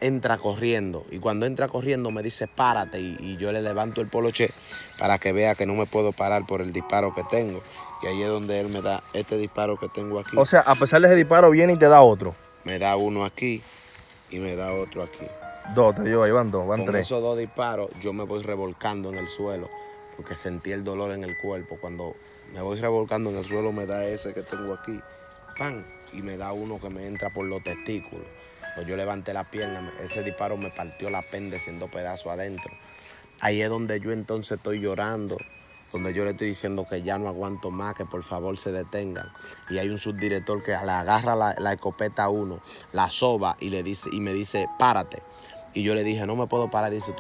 entra corriendo y cuando entra corriendo me dice párate y yo le levanto el poloche para que vea que no me puedo parar por el disparo que tengo y ahí es donde él me da este disparo que tengo aquí. O sea, a pesar de ese disparo viene y te da otro. Me da uno aquí y me da otro aquí. Dos, te digo, ahí van dos, van Con tres. esos dos disparos yo me voy revolcando en el suelo porque sentí el dolor en el cuerpo. Cuando me voy revolcando en el suelo me da ese que tengo aquí, ¡pam! Y me da uno que me entra por los testículos. Pues yo levanté la pierna, ese disparo me partió la apéndice en dos pedazos adentro. Ahí es donde yo entonces estoy llorando, donde yo le estoy diciendo que ya no aguanto más, que por favor se detengan. Y hay un subdirector que le agarra la escopeta a uno, la soba y me dice, párate. Y yo le dije, no me puedo parar. Dice,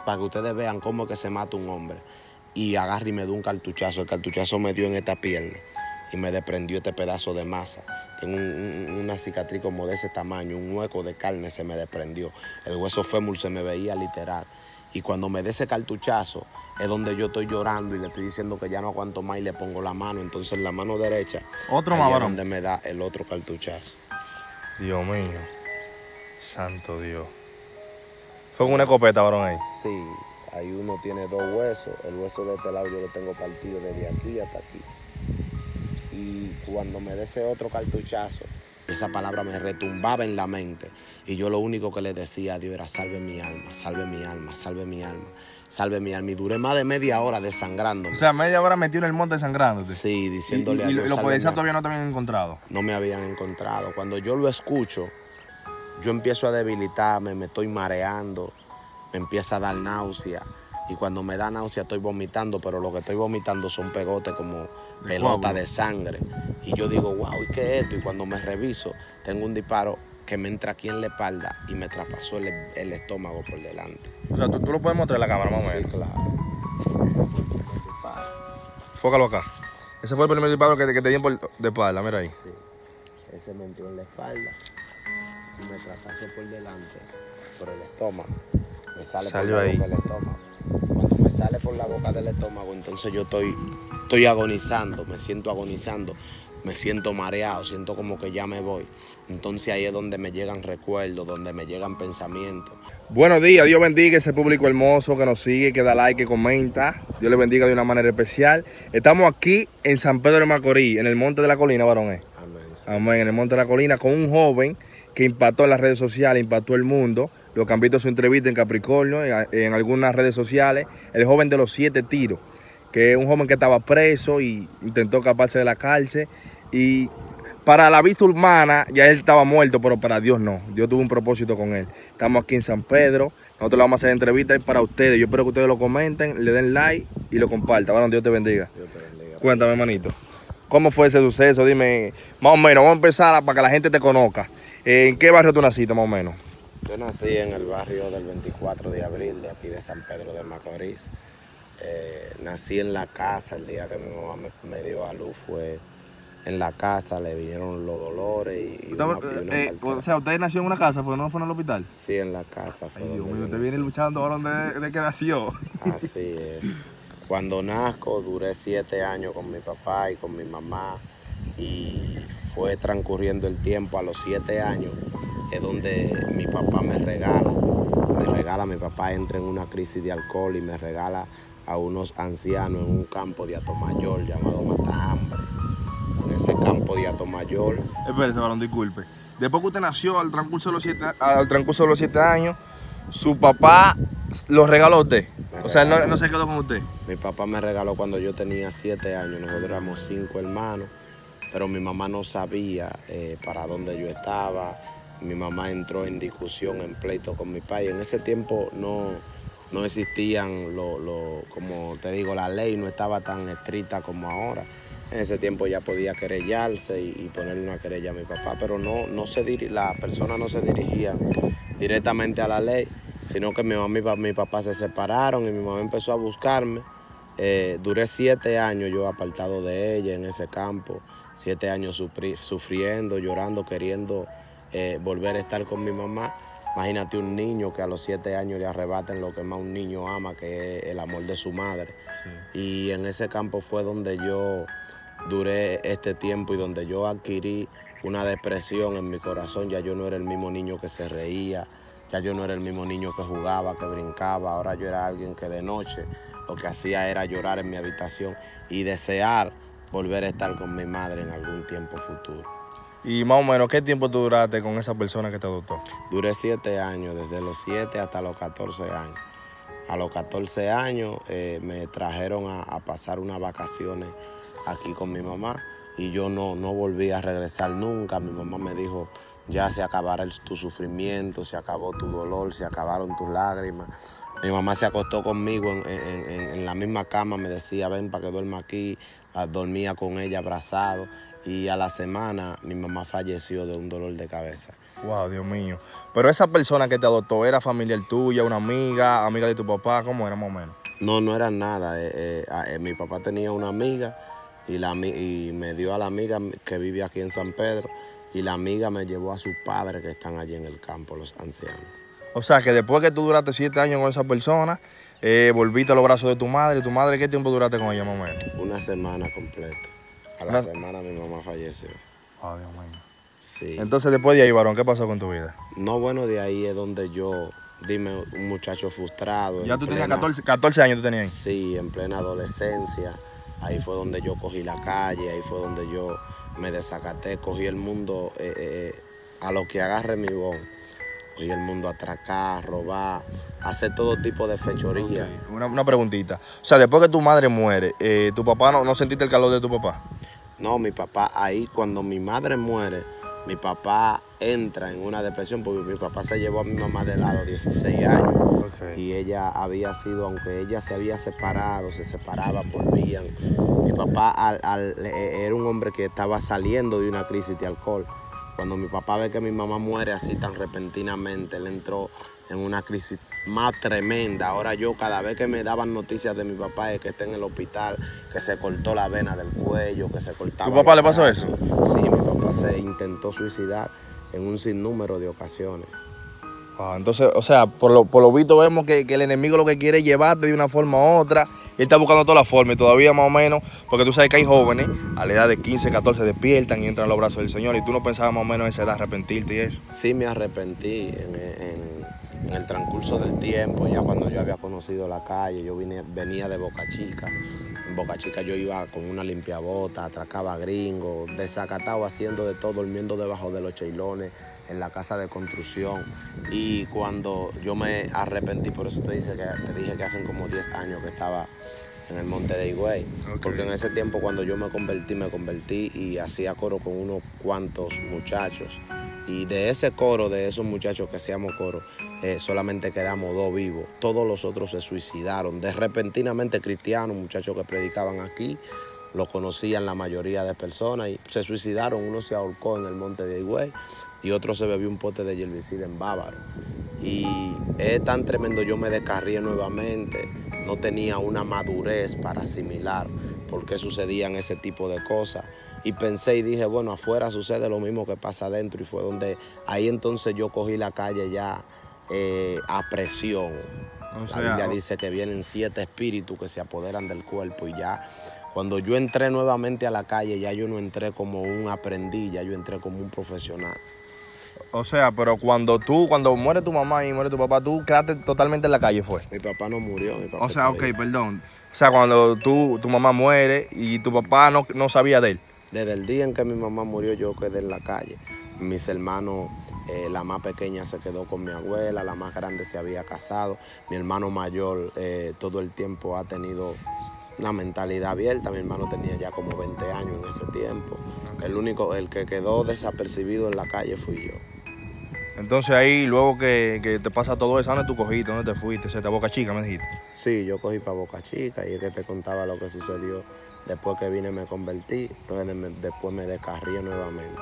para que ustedes vean cómo es que se mata un hombre. Y agarra y me dio un cartuchazo. El cartuchazo me dio en esta pierna y me desprendió este pedazo de masa. Tengo una cicatriz como de ese tamaño, un hueco de carne se me desprendió. El hueso fémur se me veía literal. Y cuando me dé ese cartuchazo es donde yo estoy llorando y le estoy diciendo que ya no aguanto más y le pongo la mano. Entonces la mano derecha Otro ahí más, es varón. donde me da el otro cartuchazo. Dios mío. Santo Dios. Fue con una escopeta, varón, ahí. Sí, ahí uno tiene dos huesos. El hueso de este lado yo lo tengo partido desde aquí hasta aquí. Y cuando me dé ese otro cartuchazo, esa palabra me retumbaba en la mente. Y yo lo único que le decía a Dios era, salve mi alma, salve mi alma, salve mi alma, salve mi alma. Y duré más de media hora desangrándome. O sea, media hora metido en el monte sangrándote. Sí, diciéndole a Dios, y los policías todavía no te habían encontrado. No me habían encontrado. Cuando yo lo escucho, yo empiezo a debilitarme, me estoy mareando, me empieza a dar náusea. Y cuando me da náusea estoy vomitando, pero lo que estoy vomitando son pegotes como pelota de sangre. Y yo digo, wow, ¿y qué es esto? Y cuando me reviso, tengo un disparo que me entra aquí en la espalda y me traspasó el estómago por delante. O sea, tú lo puedes mostrar en la cámara, más o menos. Sí, claro. Fócalo acá. Ese fue el primer disparo que te dio de espalda, mira ahí. Sí, ese me entró en la espalda y me traspasó por delante, por el estómago. Me sale por la boca del estómago. Cuando me sale por la boca del estómago, entonces yo estoy agonizando, me siento agonizando, me siento mareado, siento como que ya me voy. Entonces ahí es donde me llegan recuerdos, donde me llegan pensamientos. Buenos días, Dios bendiga ese público hermoso que nos sigue, que da like, que comenta. Dios le bendiga de una manera especial. Estamos aquí en San Pedro de Macorís, en el Monte de la Colina, varón. Amén. Sí. Amén, en el Monte de la Colina, con un joven que impactó en las redes sociales, impactó el mundo. Los que han visto su entrevista en Capricornio, en algunas redes sociales. El joven de los 7 tiros, que es un joven que estaba preso y intentó escaparse de la cárcel. Y para la vista humana ya él estaba muerto, pero para Dios no. Dios tuvo un propósito con él. Estamos aquí en San Pedro. Nosotros le vamos a hacer entrevistas para ustedes. Yo espero que ustedes lo comenten, le den like y lo compartan. Bueno, Dios te bendiga. Dios te bendiga. Cuéntame, hermanito. ¿Cómo fue ese suceso? Dime, más o menos, vamos a empezar para que la gente te conozca. ¿En qué barrio tú naciste, más o menos? Yo nací en el barrio del 24 de abril, de aquí de San Pedro de Macorís. Nací en la casa, el día que mi mamá me dio a luz fue en la casa, le vinieron los dolores y o sea, ¿usted nació en una casa, no fue en el hospital? Sí, en la casa. Ay, Dios mío, usted viene luchando ahora de que nació. Así es. Cuando nazco duré 7 años con mi papá y con mi mamá y fue transcurriendo el tiempo. A los 7 años es donde mi papá me regala, mi papá entra en una crisis de alcohol y me regala a unos ancianos en un campo de Atomayor llamado Matahambre. En ese campo de Atomayor. Espérese, varón, disculpe. Después que usted nació, al transcurso de los 7 años, su papá lo regaló a usted. O sea, él no se quedó con usted. Mi papá me regaló cuando yo tenía 7 años. Nosotros éramos 5 hermanos, pero mi mamá no sabía para dónde yo estaba. Mi mamá entró en discusión, en pleito con mi padre. En ese tiempo no existían, como te digo, la ley no estaba tan estricta como ahora. En ese tiempo ya podía querellarse y ponerle una querella a mi papá, pero la persona no se dirigía directamente a la ley, sino que mi mamá y mi papá se separaron y mi mamá empezó a buscarme. Duré 7 años yo apartado de ella en ese campo, 7 años sufriendo, llorando, queriendo volver a estar con mi mamá. Imagínate un niño que a los 7 años le arrebaten lo que más un niño ama, que es el amor de su madre. Sí. Y en ese campo fue donde yo duré este tiempo y donde yo adquirí una depresión en mi corazón. Ya yo no era el mismo niño que se reía, Ya yo no era el mismo niño que jugaba, que brincaba. Ahora yo era alguien que de noche lo que hacía era llorar en mi habitación y desear volver a estar con mi madre en algún tiempo futuro. Y más o menos, ¿qué tiempo tú duraste con esa persona que te adoptó? Duré 7 años, desde los 7 hasta los 14 años. A los 14 años me trajeron a pasar unas vacaciones aquí con mi mamá y yo no volví a regresar nunca. Mi mamá me dijo, ya se acabará tu sufrimiento, se acabó tu dolor, se acabaron tus lágrimas. Mi mamá se acostó conmigo en la misma cama, me decía, ven para que duerma aquí. Dormía con ella abrazado y a la semana mi mamá falleció de un dolor de cabeza. Wow, Dios mío. Pero esa persona que te adoptó, ¿era familiar tuya, una amiga, amiga de tu papá? ¿Cómo era más o menos? No era nada. Mi papá tenía una amiga y me dio a la amiga que vive aquí en San Pedro y la amiga me llevó a sus padres que están allí en el campo, los ancianos. O sea, que después que tú duraste 7 años con esa persona, volviste a los brazos de tu madre. ¿Y tu madre qué tiempo duraste con ella más o menos? Una semana completa. A la semana mi mamá falleció. Oh, Dios mío. Sí. Entonces, después de ahí, varón, ¿qué pasó con tu vida? No, bueno, de ahí es donde yo, dime, un muchacho frustrado. Ya tú tenías 14 años, tú tenías ahí. Sí, en plena adolescencia. Ahí fue donde yo cogí la calle, ahí fue donde yo me desacaté, cogí el mundo a lo que agarre mi bon. Cogí el mundo a atracar, robar, hacer todo tipo de fechoría. Okay. Una preguntita. O sea, después que tu madre muere, ¿tu papá no sentiste el calor de tu papá? No, mi papá, ahí cuando mi madre muere, mi papá entra en una depresión porque mi papá se llevó a mi mamá de lado 16 años. Okay. Y ella había sido, aunque ella se había separado, se separaban, volvían. Mi papá era un hombre que estaba saliendo de una crisis de alcohol. Cuando mi papá ve que mi mamá muere así tan repentinamente, él entró en una crisis más tremenda. Ahora yo cada vez que me daban noticias de mi papá es que está en el hospital, que se cortó la vena del cuello, que se cortaba. ¿Tu papá le pasó eso? Sí, mi papá se intentó suicidar en un sinnúmero de ocasiones. Entonces, o sea, por lo visto vemos que el enemigo lo que quiere es llevarte de una forma u otra. Él está buscando todas las formas y todavía más o menos, porque tú sabes que hay jóvenes a la edad de 15, 14 despiertan y entran a los brazos del Señor y tú no pensabas más o menos en esa edad arrepentirte y eso. Sí me arrepentí en el transcurso del tiempo, ya cuando yo había conocido la calle, yo venía de Boca Chica. En Boca Chica yo iba con una limpiabota, atracaba gringos, desacatado, haciendo de todo, durmiendo debajo de los cheilones, en la casa de construcción. Y cuando yo me arrepentí, por eso te dije que hacen como 10 años que estaba en el monte de Higüey. Okay. Porque en ese tiempo cuando yo me convertí y hacía coro con unos cuantos muchachos. Y de ese coro, de esos muchachos que hacíamos coro, solamente quedamos 2 vivos. Todos los otros se suicidaron. De repentinamente cristianos, muchachos que predicaban aquí, lo conocían la mayoría de personas y se suicidaron. Uno se ahorcó en el monte de Higüey y otro se bebió un pote de herbicida en Bávaro. Y es tan tremendo, yo me descarrié nuevamente, no tenía una madurez para asimilar por qué sucedían ese tipo de cosas. Y pensé y dije, bueno, afuera sucede lo mismo que pasa adentro. Y fue donde, ahí entonces yo cogí la calle ya a presión. O sea, la Biblia dice que vienen 7 espíritus que se apoderan del cuerpo y ya. Cuando yo entré nuevamente a la calle, ya yo no entré como un aprendiz, ya yo entré como un profesional. O sea, pero cuando muere tu mamá y muere tu papá, tú quedaste totalmente en la calle, ¿fue? Mi papá no murió, mi papá. O sea, ok, perdón. O sea, cuando tu mamá muere y tu papá no sabía de él. Desde el día en que mi mamá murió, yo quedé en la calle. Mis hermanos, la más pequeña se quedó con mi abuela, la más grande se había casado. Mi hermano mayor todo el tiempo ha tenido una mentalidad abierta. Mi hermano tenía ya como 20 años en ese tiempo. El que quedó desapercibido en la calle fui yo. Entonces ahí, luego que te pasa todo eso, ¿dónde tú cogiste? ¿Dónde te fuiste? ¿A Boca Chica, me dijiste? Sí, yo cogí para Boca Chica y es que te contaba lo que sucedió. Después que vine me convertí, entonces después me descarrié nuevamente.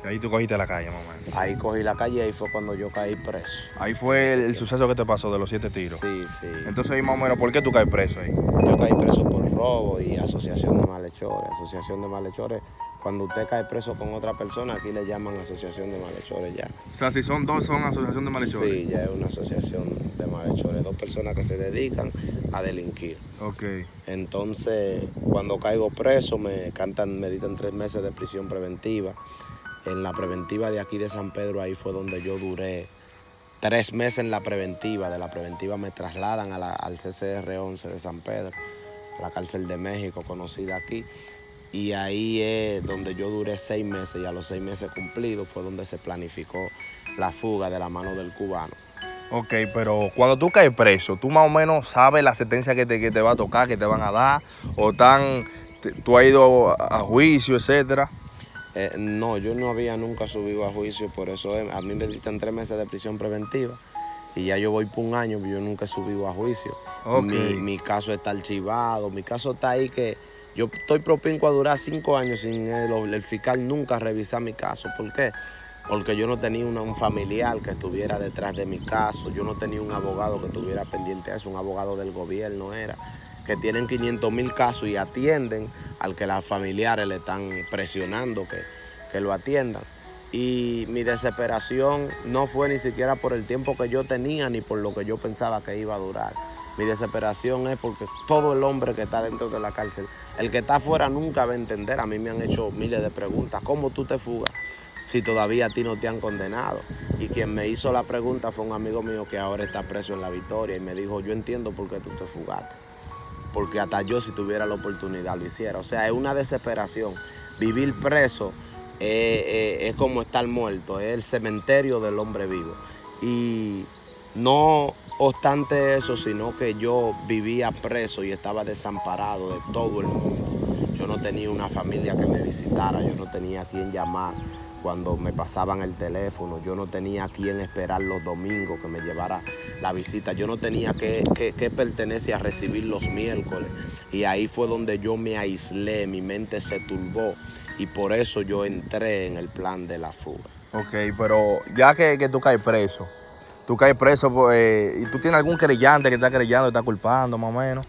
Y ahí tú cogiste la calle, mamá. Ahí cogí la calle y ahí fue cuando yo caí preso. Ahí fue el suceso que te pasó de los 7 tiros. Sí, sí. Entonces ahí más o menos, ¿por qué tú caes preso ahí? Yo caí preso por robo y asociación de malhechores. Asociación de malhechores, cuando usted cae preso con otra persona, aquí le llaman asociación de malhechores ya. O sea, si son 2, son asociación de malhechores. Sí, ya es una asociación de malhechores. 2 personas que se dedican a delinquir. Ok. Entonces, cuando caigo preso, me dictan 3 meses de prisión preventiva. En la preventiva de aquí de San Pedro, ahí fue donde yo duré 3 meses en la preventiva. De la preventiva me trasladan al CCR-11 de San Pedro, a la cárcel de México, conocida aquí. Y ahí es donde yo duré 6 meses, y a los 6 meses cumplidos fue donde se planificó la fuga de la mano del cubano. Ok, pero cuando tú caes preso, tú más o menos sabes la sentencia que te va a tocar, que te van a dar, o tú has ido a juicio, etcétera. No, yo no había nunca subido a juicio, por eso a mí me dictan 3 meses de prisión preventiva y ya yo voy por 1 año, yo nunca he subido a juicio. Okay. Mi caso está archivado, mi caso está ahí que yo estoy propinco a durar 5 años sin el fiscal nunca revisar mi caso. ¿Por qué? Porque yo no tenía un familiar que estuviera detrás de mi caso, yo no tenía un abogado que estuviera pendiente de eso, un abogado del gobierno era, que tienen 500,000 casos y atienden al que las familiares le están presionando que lo atiendan. Y mi desesperación no fue ni siquiera por el tiempo que yo tenía ni por lo que yo pensaba que iba a durar. Mi desesperación es porque todo el hombre que está dentro de la cárcel, el que está afuera nunca va a entender. A mí me han hecho miles de preguntas. ¿Cómo tú te fugas si todavía a ti no te han condenado? Y quien me hizo la pregunta fue un amigo mío que ahora está preso en La Victoria y me dijo, yo entiendo por qué tú te fugaste. Porque hasta yo, si tuviera la oportunidad, lo hiciera. O sea, es una desesperación. Vivir preso es como estar muerto, es el cementerio del hombre vivo. Y no obstante eso, sino que yo vivía preso y estaba desamparado de todo el mundo. Yo no tenía una familia que me visitara, yo no tenía a quien llamar cuando me pasaban el teléfono, yo no tenía a quien esperar los domingos que me llevara la visita, yo no tenía que pertenecer a recibir los miércoles. Y ahí fue donde yo me aislé, mi mente se turbó y por eso yo entré en el plan de la fuga. Ok, pero ya que tú caes preso, pues, y tú tienes algún querellante que está querellando, está culpando más o menos.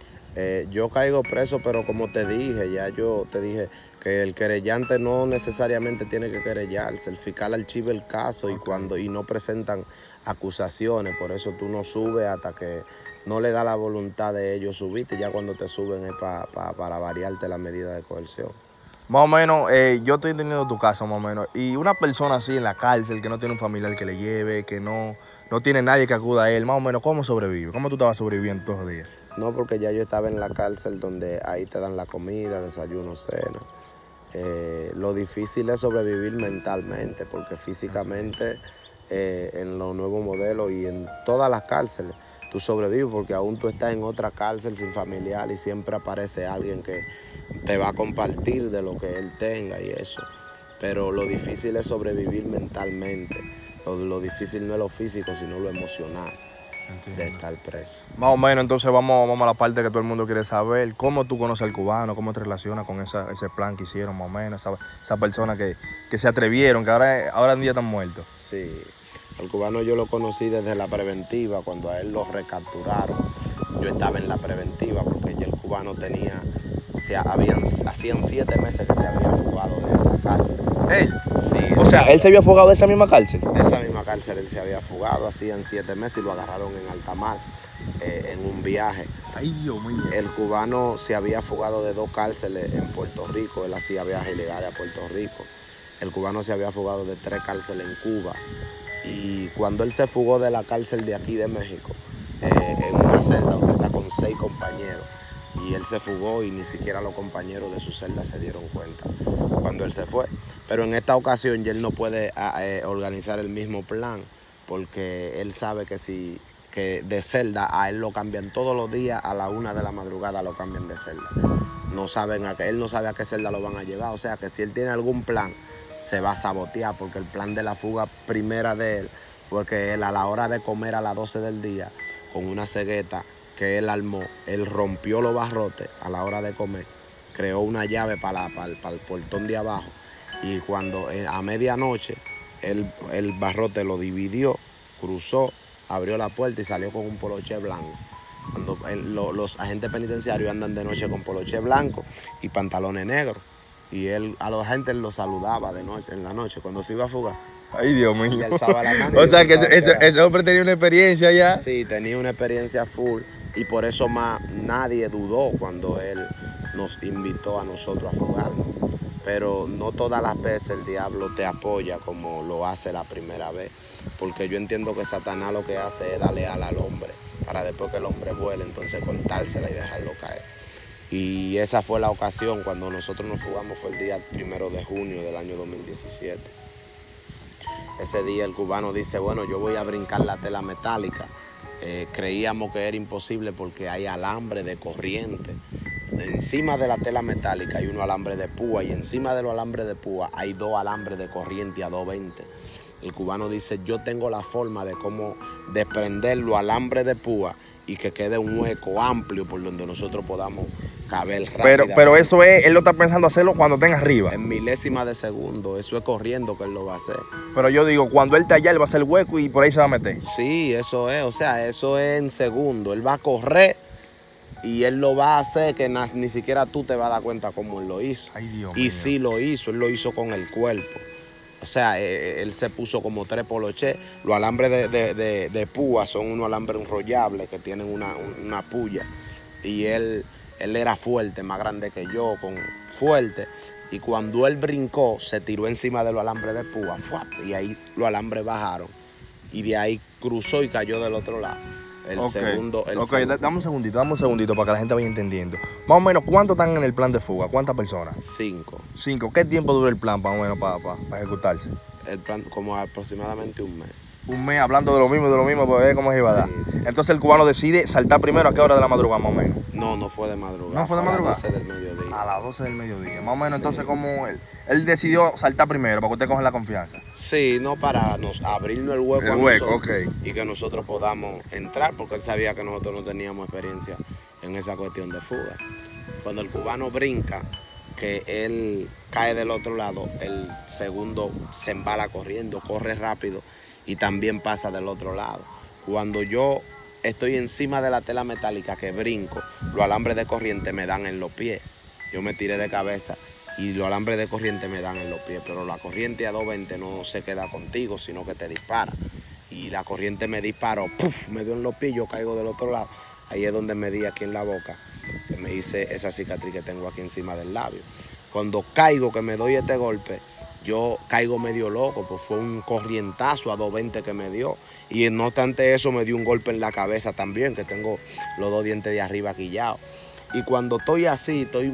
Yo caigo preso, pero como te dije, ya yo te dije que el querellante no necesariamente tiene que querellarse. El fiscal archiva el caso y no presentan acusaciones. Por eso tú no subes hasta que no le da la voluntad de ellos subirte. Ya cuando te suben es para variarte la medida de coerción. Más o menos, yo estoy entendiendo tu caso más o menos. Y una persona así en la cárcel que no tiene un familiar que le lleve, que no tiene nadie que acuda a él, más o menos, ¿cómo sobrevive? ¿Cómo tú estabas sobreviviendo todos los días? No, porque ya yo estaba en la cárcel donde ahí te dan la comida, desayuno, cena. Lo difícil es sobrevivir mentalmente, porque físicamente en los nuevos modelos y en todas las cárceles tú sobrevives, porque aún tú estás en otra cárcel sin familiar y siempre aparece alguien que te va a compartir de lo que él tenga y eso. Pero lo difícil es sobrevivir mentalmente. Lo difícil no es lo físico, sino lo emocional. Entiendo. De estar preso. Más o menos, entonces vamos a la parte que todo el mundo quiere saber. ¿Cómo tú conoces al cubano? ¿Cómo te relacionas con ese plan que hicieron más o menos? Esa persona que se atrevieron, que ahora en día están muertos. Sí, al cubano yo lo conocí desde la preventiva, cuando a él lo recapturaron. Yo estaba en la preventiva porque ya el cubano hacían 7 meses que se había fugado de esa cárcel. Sí. O sea, él se había fugado de esa misma cárcel. De esa misma cárcel él se había fugado, hacían 7 meses y lo agarraron en alta mar, en un viaje. Ay, Dios mío. El cubano se había fugado de 2 cárceles en Puerto Rico, él hacía viajes ilegales a Puerto Rico. El cubano se había fugado de 3 cárceles en Cuba. Y cuando él se fugó de la cárcel de aquí de México, en una celda donde está con 6 compañeros, y él se fugó y ni siquiera los compañeros de su celda se dieron cuenta cuando él se fue. Pero en esta ocasión ya él no puede organizar el mismo plan, porque él sabe que de celda a él lo cambian todos los días a la 1 de la madrugada, lo cambian de celda. Él no sabe a qué celda lo van a llevar, o sea que si él tiene algún plan se va a sabotear, porque el plan de la fuga primera de él fue que él a la hora de comer a las 12 del día, con una cegueta que él armó, él rompió los barrotes a la hora de comer, creó una llave para el portón de abajo y cuando a medianoche el barrote lo dividió, cruzó, abrió la puerta y salió con un poloché blanco. Cuando los agentes penitenciarios andan de noche con poloché blanco y pantalones negros. Y él a la gente lo saludaba de noche, en la noche, cuando se iba a fugar. Ay, Dios mío. Y alzaba la mano. O sea, que ese hombre tenía una experiencia ya. Sí, tenía una experiencia full. Y por eso más nadie dudó cuando él nos invitó a nosotros a fugarnos. Pero no todas las veces el diablo te apoya como lo hace la primera vez. porque yo entiendo que Satanás lo que hace es darle ala al hombre, para después que el hombre vuele, entonces cortársela y dejarlo caer. Y esa fue la ocasión cuando nosotros nos fugamos, fue el día 1 de junio del año 2017. Ese día el cubano dice, bueno, yo voy a brincar la tela metálica. Creíamos que era imposible porque hay alambre de corriente. Encima de la tela metálica hay unos alambres de púa y encima de los alambres de púa hay 2 alambres de corriente a 220. El cubano dice, yo tengo la forma de cómo desprender los alambres de púa y que quede un hueco amplio por donde nosotros podamos caber rápido. Pero eso es, él lo está pensando hacerlo cuando estén arriba. En milésimas de segundo, eso es corriendo que él lo va a hacer. Pero yo digo, cuando él esté allá, él va a hacer el hueco y por ahí se va a meter. Sí, eso es, o sea, eso es en segundo. Él va a correr y él lo va a hacer que ni siquiera tú te vas a dar cuenta cómo él lo hizo. Ay, Dios y mío. sí lo hizo, él lo hizo con el cuerpo. O sea, él se puso como 3 polochés. Los alambres de púa son unos alambres enrollables que tienen una puya. Y él era fuerte, más grande que yo, fuerte. Y cuando él brincó, se tiró encima de los alambres de púa. ¡Fuap! Y ahí los alambres bajaron. Y de ahí cruzó y cayó del otro lado. Segundo. Dame un segundito para que la gente vaya entendiendo. Más o menos, ¿cuántos están en el plan de fuga? ¿Cuántas personas? 5. 5. ¿Qué tiempo dura el plan, más o menos, para ejecutarse? El plan, como aproximadamente un mes. Un mes hablando de lo mismo, para ver cómo se iba a dar. Sí. Entonces el cubano decide saltar primero. ¿A qué hora de la madrugada, más o menos? No fue de madrugada. ¿No fue de madrugada? A las 12 del mediodía. A las 12 del mediodía. Más o menos, entonces, como él decidió saltar primero, para que usted coja la confianza. Sí, no para abrirnos el hueco. El hueco, nosotros, ok. Y que nosotros podamos entrar, porque él sabía que nosotros no teníamos experiencia en esa cuestión de fuga. Cuando el cubano brinca, que él cae del otro lado, el segundo se embala corriendo, corre rápido y también pasa del otro lado. Cuando yo estoy encima de la tela metálica que brinco, los alambres de corriente me dan en los pies. Yo me tiré de cabeza y los alambres de corriente me dan en los pies, pero la corriente a 220 no se queda contigo, sino que te dispara. Y la corriente me disparó, ¡puf!, me dio en los pies, yo caigo del otro lado. Ahí es donde me di aquí en la boca, que me hice esa cicatriz que tengo aquí encima del labio. Cuando caigo, que me doy este golpe, yo caigo medio loco, pues fue un corrientazo a 220 que me dio. Y no obstante eso, me dio un golpe en la cabeza también, que tengo los 2 dientes de arriba quillados. Y cuando estoy así, estoy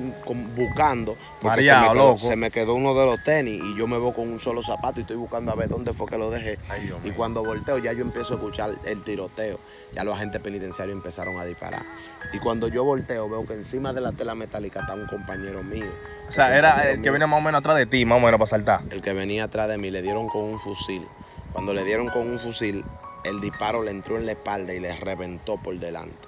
buscando, porque Mareado, se me quedó uno de los tenis y yo me voy con un solo zapato y estoy buscando a ver dónde fue que lo dejé. Ay, Dios mío. Y cuando volteo ya yo empiezo a escuchar el tiroteo. Ya los agentes penitenciarios empezaron a disparar. Y cuando yo volteo veo que encima de la tela metálica está un compañero mío. O sea, era el que viene más o menos atrás de ti, más o menos, para saltar. El que venía atrás de mí, le dieron con un fusil. Cuando le dieron con un fusil, el disparo le entró en la espalda y le reventó por delante.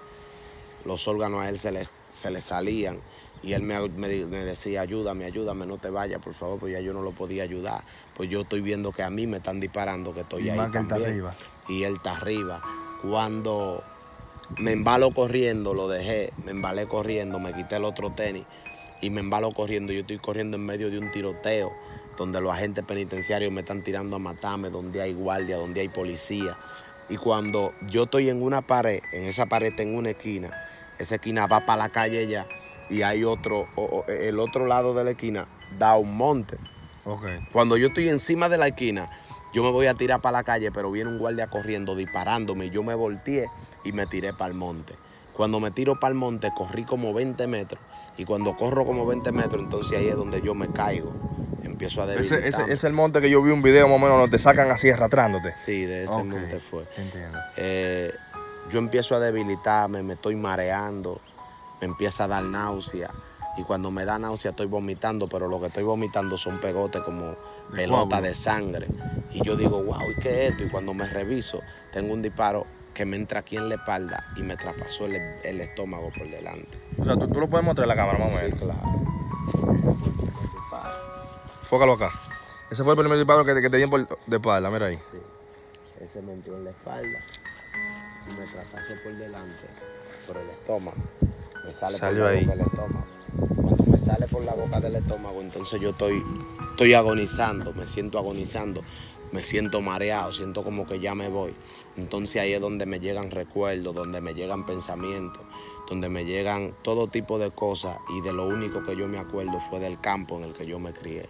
Los órganos a él se le salían y él me decía, ayúdame, no te vayas, por favor, pues ya yo no lo podía ayudar. Pues yo estoy viendo que a mí me están disparando, que estoy Y ahí más que él también. está arriba. Y él está arriba. Cuando me embalo corriendo, lo dejé, me embalé corriendo, me quité el otro tenis y me embalo corriendo. Yo estoy corriendo en medio de un tiroteo donde los agentes penitenciarios me están tirando a matarme, donde hay guardia, donde hay policía. Y cuando yo estoy en una pared, en esa pared tengo una esquina, esa esquina va para la calle ya y hay el otro lado de la esquina da un monte. Okay. Cuando yo estoy encima de la esquina, yo me voy a tirar para la calle, pero viene un guardia corriendo, disparándome. Yo me volteé y me tiré para el monte. Cuando me tiro para el monte, corrí como 20 metros. Y cuando corro como 20 metros, entonces ahí es donde yo me caigo. Empiezo a debilitarme. Ese es el monte que yo vi un video más o menos donde te sacan así arrastrándote. Sí, de ese monte fue. Entiendo. Yo empiezo a debilitarme, me estoy mareando, me empieza a dar náusea. Y cuando me da náusea estoy vomitando, pero lo que estoy vomitando son pegotes como pelotas de sangre. Y yo digo, wow, ¿y qué es esto? Y cuando me reviso, tengo un disparo que me entra aquí en la espalda y me traspasó el estómago por delante. O sea, tú lo puedes mostrar en la cámara, más o menos. Sí, claro. Fócalo acá. Ese fue el primer disparo que te dieron de espalda, mira ahí. Sí. Ese me entró en la espalda y me traspasó por delante, por el estómago. Me sale Salió por la ahí. boca del estómago. Cuando me sale por la boca del estómago, entonces yo estoy agonizando, me siento mareado, siento como que ya me voy. Entonces ahí es donde me llegan recuerdos, donde me llegan pensamientos, donde me llegan todo tipo de cosas y de lo único que yo me acuerdo fue del campo en el que yo me crié.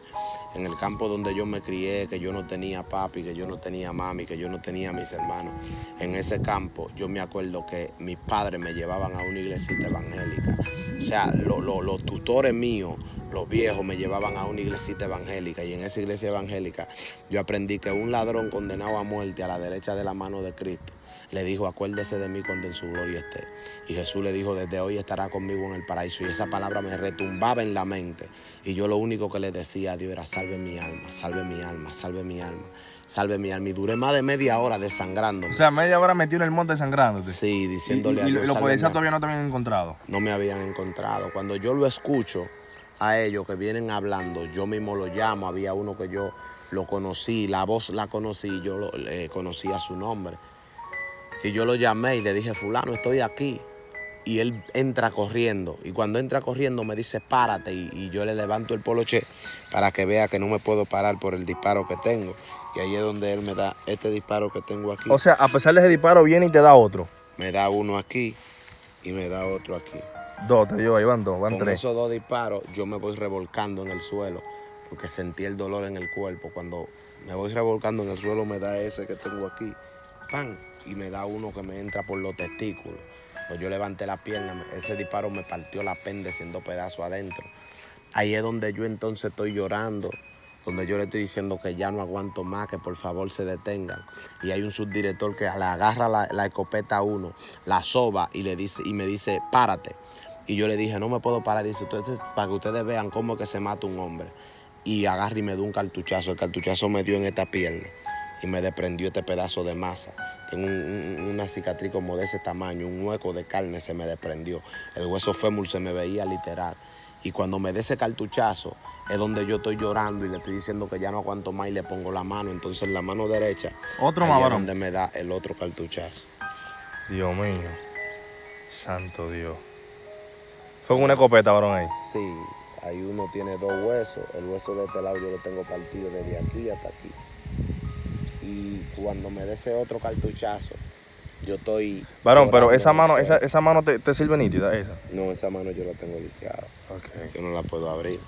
en el campo donde yo me crié, que yo no tenía papi, que yo no tenía mami, que yo no tenía mis hermanos. En ese campo yo me acuerdo que mis padres me llevaban a una iglesita evangélica. O sea, los tutores míos, los viejos, me llevaban a una iglesita evangélica, y en esa iglesia evangélica yo aprendí que un ladrón condenado a muerte a la derecha de la mano de Cristo le dijo: acuérdese de mí cuando en su gloria esté. Y Jesús le dijo: desde hoy estará conmigo en el paraíso. Y esa palabra me retumbaba en la mente. Y yo lo único que le decía a Dios era: salve mi alma, salve mi alma, salve mi alma, salve mi alma. Y duré más de media hora desangrándome. O sea, media hora metido en el monte sangrándote. Sí, diciéndole a Dios. ¿Y los policías todavía no te habían encontrado? No me habían encontrado. Cuando yo lo escucho a ellos que vienen hablando, yo mismo lo llamo. Había uno que yo lo conocí, la voz la conocí, yo conocía su nombre. Y yo lo llamé y le dije: fulano, estoy aquí. Y él entra corriendo. Y cuando entra corriendo me dice: párate. Y yo le levanto el poloche para que vea que no me puedo parar por el disparo que tengo. Y ahí es donde él me da este disparo que tengo aquí. O sea, a pesar de ese disparo, viene y te da otro. Me da uno aquí y me da otro aquí. Dos, te dio, ahí van dos, van Con tres. esos dos disparos yo me voy revolcando en el suelo porque sentí el dolor en el cuerpo. Cuando me voy revolcando en el suelo me da ese que tengo aquí, ¡pam! Y me da uno que me entra por los testículos. Pues yo levanté la pierna, ese disparo me partió la apéndice en dos pedazos adentro. Ahí es donde yo entonces estoy llorando, donde yo le estoy diciendo que ya no aguanto más, que por favor se detengan. Y hay un subdirector que le agarra la escopeta a uno, la soba y me dice: párate. Y yo le dije: no me puedo parar. Dice: para que ustedes vean cómo es que se mata un hombre. Y agarra y me dio un cartuchazo. El cartuchazo me dio en esta pierna y me desprendió este pedazo de masa. Tengo una cicatriz como de ese tamaño, un hueco de carne se me desprendió. El hueso fémur se me veía literal. Y cuando me dé ese cartuchazo es donde yo estoy llorando y le estoy diciendo que ya no aguanto más y le pongo la mano. Entonces la mano derecha, Otro ahí más, es varón. donde me da el otro cartuchazo. Dios mío. Santo Dios. Fue con una escopeta, varón, ahí. Sí, ahí uno tiene dos huesos. El hueso de este lado yo lo tengo partido desde aquí hasta aquí. Y cuando me dé ese otro cartuchazo, yo estoy... Varón, pero llorando esa mano te sirve nítida, esa. No, esa mano yo la tengo lisiada. Ok. Yo no la puedo abrir.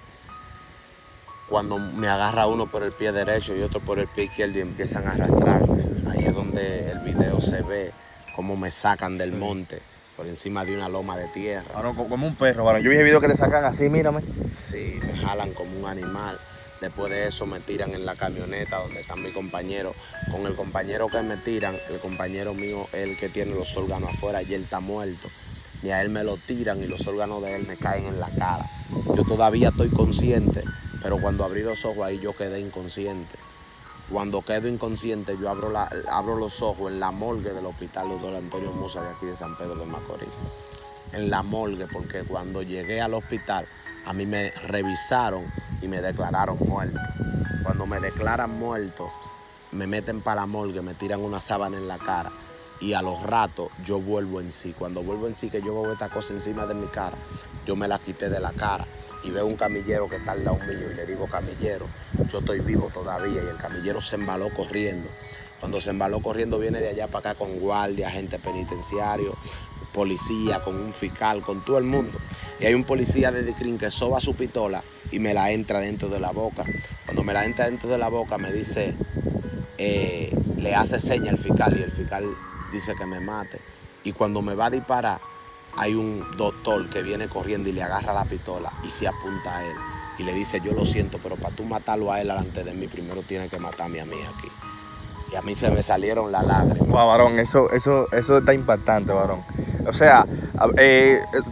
Cuando me agarra uno por el pie derecho y otro por el pie izquierdo y empiezan a arrastrarme, ahí es donde el video se ve cómo me sacan del monte por encima de una loma de tierra. Varón, como un perro, varón. Yo vi el video que te sacan así, mírame. Sí, me jalan como un animal. Después de eso me tiran en la camioneta donde están mis compañeros. Con el compañero que me tiran, el compañero mío es el que tiene los órganos afuera y él está muerto. Y a él me lo tiran y los órganos de él me caen en la cara. Yo todavía estoy consciente, pero cuando abrí los ojos ahí yo quedé inconsciente. Cuando quedo inconsciente yo abro los ojos en la morgue del hospital Dr. Antonio Musa de aquí de San Pedro de Macorís. En la morgue, porque cuando llegué al hospital a mí me revisaron y me declararon muerto. Cuando me declaran muerto, me meten para la morgue, me tiran una sábana en la cara y a los ratos yo vuelvo en sí. Cuando vuelvo en sí, que yo veo esta cosa encima de mi cara, yo me la quité de la cara y veo un camillero que está al lado mío y le digo: camillero, yo estoy vivo todavía. Y el camillero se embaló corriendo. Cuando se embaló corriendo viene de allá para acá con guardia, agente penitenciario, policía, con un fiscal, con todo el mundo. Y hay un policía de DICRIN que soba su pistola y me la entra dentro de la boca. Cuando me la entra dentro de la boca me dice, le hace seña al fiscal y el fiscal dice que me mate. Y cuando me va a disparar, hay un doctor que viene corriendo y le agarra la pistola y se apunta a él. Y le dice: yo lo siento, pero para tú matarlo a él delante de mí, primero tienes que matarme a mí aquí. Y a mí se me salieron las lágrimas. Wow, varón, eso está impactante, varón. O sea,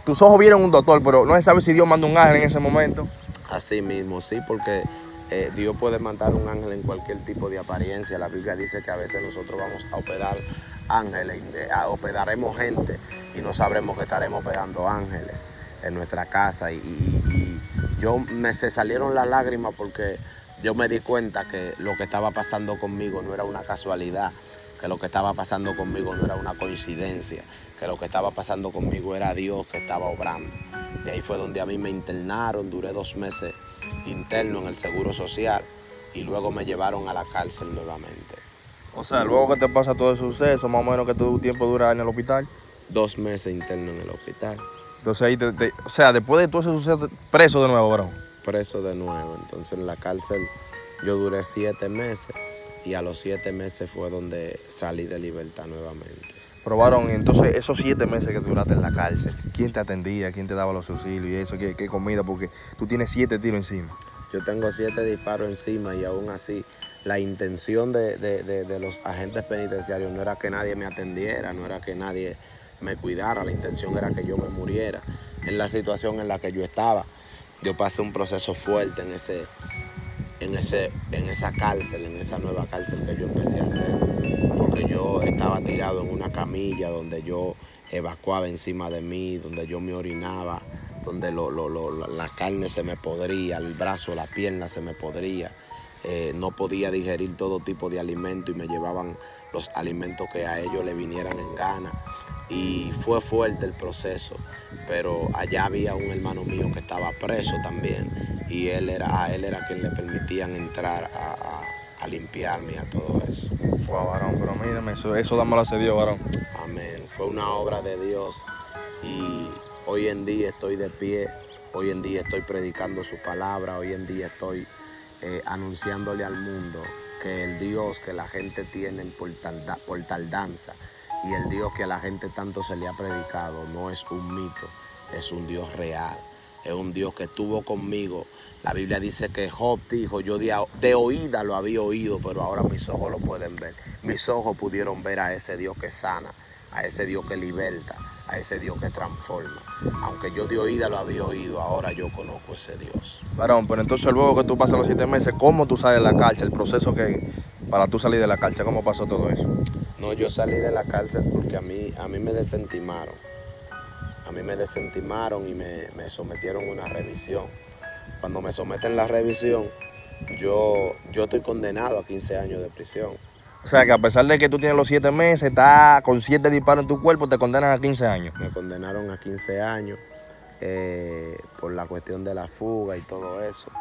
tus ojos vieron un doctor, pero no se sabe si Dios mandó un ángel en ese momento. Así mismo, sí, porque Dios puede mandar un ángel en cualquier tipo de apariencia. La Biblia dice que a veces nosotros vamos a hospedar ángeles, hospedaremos gente y no sabremos que estaremos hospedando ángeles en nuestra casa. Y se salieron las lágrimas porque yo me di cuenta que lo que estaba pasando conmigo no era una casualidad, que lo que estaba pasando conmigo no era una coincidencia, que lo que estaba pasando conmigo era Dios que estaba obrando. Y ahí fue donde a mí me internaron, duré 2 meses interno en el Seguro Social y luego me llevaron a la cárcel nuevamente. O sea, luego que te pasa todo el suceso, más o menos que tu tiempo dura en el hospital. 2 meses interno en el hospital. Entonces ahí, o sea, después de todo ese suceso, preso de nuevo, varón. preso de nuevo. Entonces en la cárcel yo duré 7 meses y a los 7 meses fue donde salí de libertad nuevamente. Pero varón, entonces esos 7 meses que duraste en la cárcel, ¿quién te atendía? ¿Quién te daba los auxilios y eso? ¿Qué comida? Porque tú tienes 7 tiros encima. Yo tengo 7 disparos encima y aún así la intención de los agentes penitenciarios no era que nadie me atendiera, no era que nadie me cuidara, la intención era que yo me muriera. En la situación en la que yo estaba, yo pasé un proceso fuerte en esa cárcel, en esa nueva cárcel que yo empecé a hacer, porque yo estaba tirado en una camilla donde yo evacuaba encima de mí, donde yo me orinaba, donde la carne se me podría, el brazo, la pierna se me podría. No podía digerir todo tipo de alimento y me llevaban los alimentos que a ellos le vinieran en gana. Y fue fuerte el proceso, pero allá había un hermano mío que estaba preso también y a él era quien le permitían entrar a limpiarme y a todo eso. Wow, varón, pero mírame, eso dámelo a Dios, varón. Amén. Fue una obra de Dios y hoy en día estoy de pie, hoy en día estoy predicando su palabra, hoy en día estoy anunciándole al mundo que el Dios que la gente tiene por tardanza y el Dios que a la gente tanto se le ha predicado no es un mito, es un Dios real, es un Dios que estuvo conmigo. La Biblia dice que Job dijo, yo de oída lo había oído, pero ahora mis ojos lo pueden ver. Mis ojos pudieron ver a ese Dios que sana, a ese Dios que liberta, a ese Dios que transforma. Aunque yo de oída lo había oído, ahora yo conozco a ese Dios. Varón, pero entonces luego que tú pasas los 7 meses, ¿cómo tú sales de la cárcel? El proceso que para tú salir de la cárcel, ¿cómo pasó todo eso? No, yo salí de la cárcel porque a mí me desentimaron. A mí me desentimaron y me sometieron a una revisión. Cuando me someten a la revisión, yo estoy condenado a 15 años de prisión. O sea que a pesar de que tú tienes los 7 meses, estás con 7 disparos en tu cuerpo, te condenan a 15 años. Me condenaron a 15 años por la cuestión de la fuga y todo eso.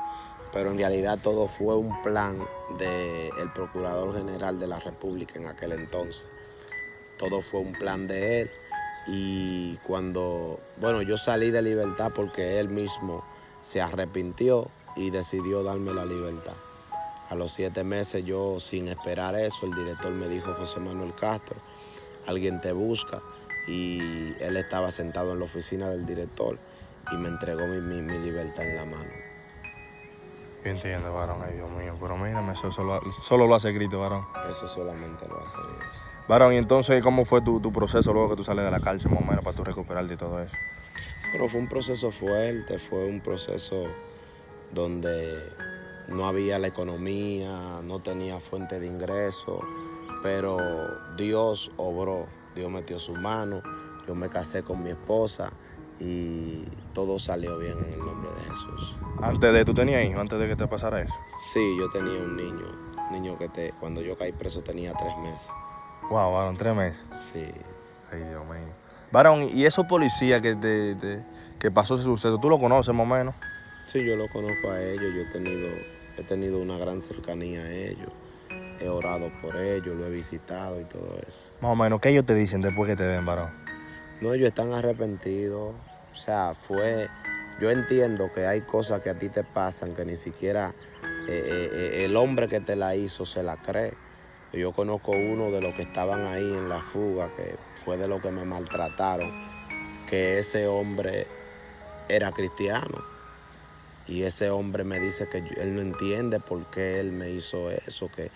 Pero en realidad todo fue un plan del Procurador General de la República en aquel entonces. Todo fue un plan de él. Y yo salí de libertad porque él mismo se arrepintió y decidió darme la libertad. A los 7 meses yo, sin esperar eso, el director me dijo, José Manuel Castro, alguien te busca. Y él estaba sentado en la oficina del director y me entregó mi libertad en la mano. Yo entiendo, varón, ay Dios mío, pero mírame, eso solo lo hace Cristo, varón. Eso solamente lo hace Dios. Varón, y entonces, ¿cómo fue tu proceso luego que tú sales de la cárcel, más o menos, para tú recuperarte y todo eso? Pero fue un proceso fuerte, fue un proceso donde no había la economía, no tenía fuente de ingreso, pero Dios obró, Dios metió su mano, yo me casé con mi esposa y todo salió bien en el nombre de Jesús. ¿Tú tenías hijos antes de que te pasara eso? Sí, yo tenía un niño que cuando yo caí preso tenía 3 meses. Wow, varón, 3 meses. Sí. Ay, Dios mío. Varón, ¿y esos policías que pasó ese suceso, tú lo conoces más o menos? Sí, yo lo conozco a ellos, yo he tenido una gran cercanía a ellos, he orado por ellos, lo he visitado y todo eso. Más o menos, ¿qué ellos te dicen después que te ven, varón? No, ellos están arrepentidos, o sea, yo entiendo que hay cosas que a ti te pasan que ni siquiera el hombre que te la hizo se la cree. Yo conozco uno de los que estaban ahí en la fuga, que fue de los que me maltrataron, que ese hombre era cristiano. Y ese hombre me dice que él no entiende por qué él me hizo eso, que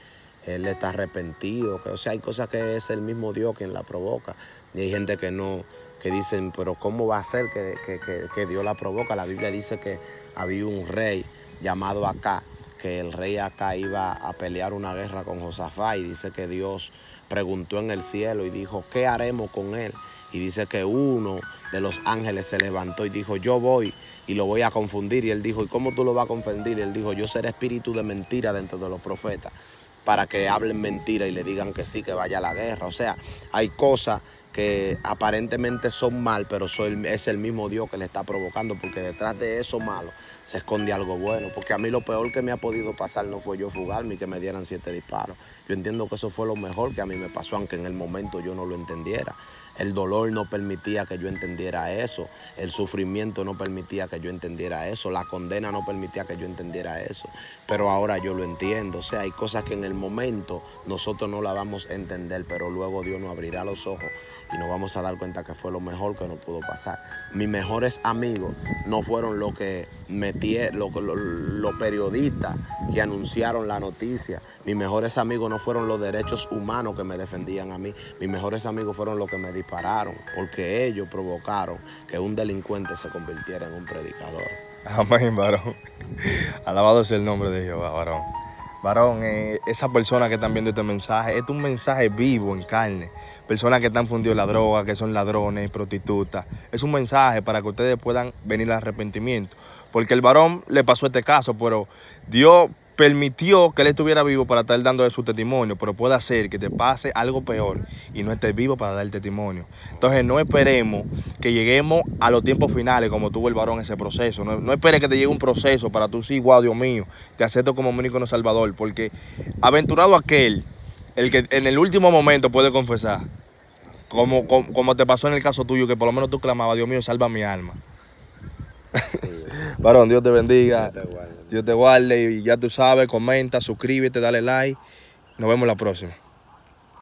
él está arrepentido. O sea, hay cosas que es el mismo Dios quien la provoca. Y hay gente que no, que dicen, pero ¿cómo va a ser que Dios la provoca? La Biblia dice que había un rey llamado Acá, que el rey Acá iba a pelear una guerra con Josafat y dice que Dios preguntó en el cielo y dijo, ¿qué haremos con él? Y dice que uno de los ángeles se levantó y dijo, yo voy y lo voy a confundir. Y él dijo, ¿y cómo tú lo vas a confundir? Y él dijo, yo seré espíritu de mentira dentro de los profetas para que hablen mentira y le digan que sí, que vaya a la guerra. O sea, hay cosas que aparentemente son mal, pero es el mismo Dios que le está provocando, porque detrás de eso malo se esconde algo bueno. Porque a mí lo peor que me ha podido pasar no fue yo fugarme y que me dieran 7 disparos. Yo entiendo que eso fue lo mejor que a mí me pasó, aunque en el momento yo no lo entendiera. El dolor no permitía que yo entendiera eso. El sufrimiento no permitía que yo entendiera eso. La condena no permitía que yo entendiera eso. Pero ahora yo lo entiendo. O sea, hay cosas que en el momento nosotros no las vamos a entender, pero luego Dios nos abrirá los ojos y nos vamos a dar cuenta que fue lo mejor que nos pudo pasar. Mis mejores amigos no fueron los que los periodistas que anunciaron la noticia. Mis mejores amigos no fueron los derechos humanos que me defendían a mí. Mis mejores amigos fueron los que me dispararon, porque ellos provocaron que un delincuente se convirtiera en un predicador. Amén, varón. Alabado sea el nombre de Jehová, varón. Varón, esa persona que están viendo este mensaje, es un mensaje vivo en carne. Personas que están fundidos en la droga, que son ladrones, prostitutas. Es un mensaje para que ustedes puedan venir al arrepentimiento. Porque el varón le pasó este caso, pero Dios permitió que él estuviera vivo para estar dando su testimonio, pero puede hacer que te pase algo peor y no estés vivo para dar el testimonio. Entonces no esperemos que lleguemos a los tiempos finales como tuvo el varón ese proceso. No esperes que te llegue un proceso para tú decir, wow, Dios mío, te acepto como mi único salvador, porque aventurado aquel, el que en el último momento puede confesar, como te pasó en el caso tuyo, que por lo menos tú clamabas, Dios mío, salva mi alma. Varón, Dios te bendiga, Dios te guarde y ya tú sabes, comenta, suscríbete, dale like. Nos vemos la próxima.